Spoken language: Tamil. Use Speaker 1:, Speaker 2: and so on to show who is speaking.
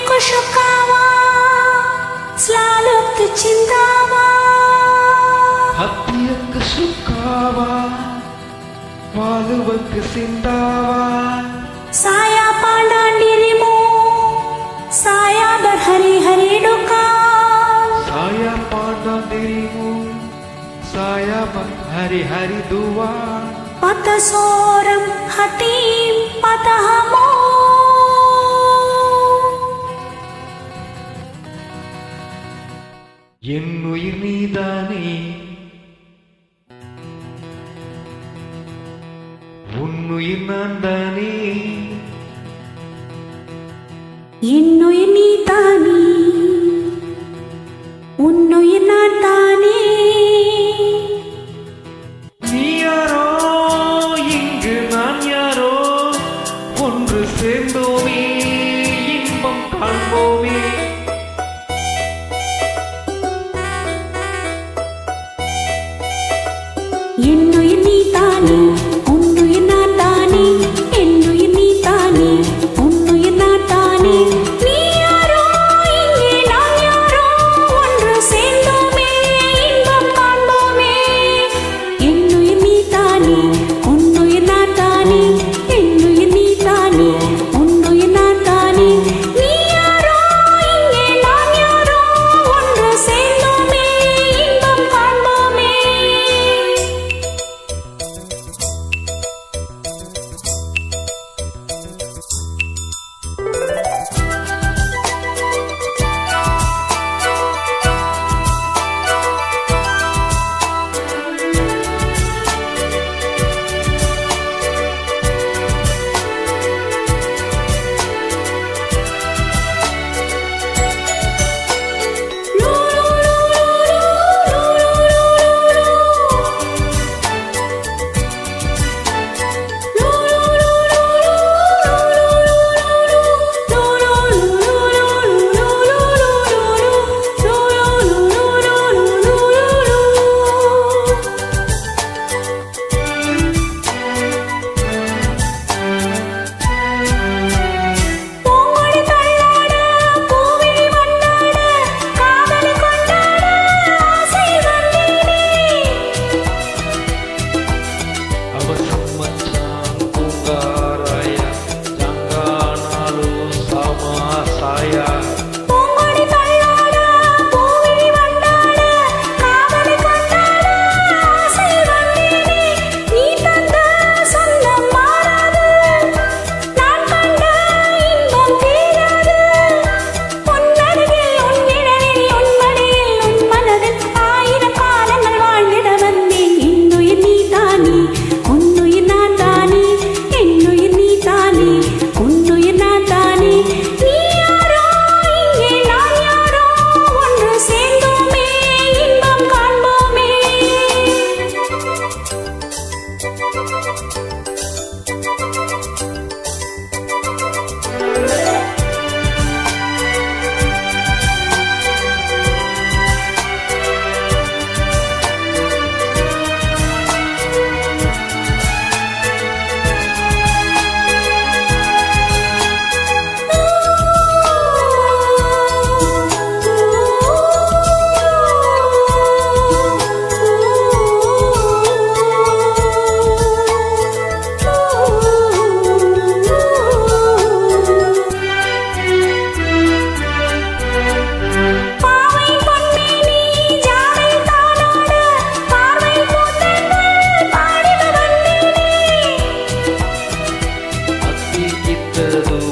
Speaker 1: kushukawa selalu kecintawa
Speaker 2: hatiku sukawa waluku sindawa
Speaker 1: saya pandang dirimu saya berhari-hari duka
Speaker 2: saya pandang dirimu saya berhari-hari dua
Speaker 1: patah seorang hati patahmu
Speaker 2: என் உயிர் நீதானே உன் உயிர் நான் தானே
Speaker 1: என்னுயிர் நீ தானே உன்னுயிர் நான் தானே
Speaker 2: நீ யாரோ இங்கு நான் யாரோ ஒன்று சேர்ந்தோமே இன்பம் காண்போமே
Speaker 1: என்னுயிர் நீ தானே உன்னுயிர் நான் தானே என்னுயிர் நீ தானே உன்னுயிர் நான் தானே நீ யாரோ இங்கே நான் யாரோ ஒன்று சேர்ந்தோமே இன்பம் காண்போமே என்னுயிர் நீ தானே உன்னுயிர் நான் தானே என்னுயிர் நீ தானே உன்னுயிர் நான் தானே நீ யாரோ இங்கே நான் யாரோ ஒன்று சேர்ந்தோமே இன்பம் காண்போமே
Speaker 2: itu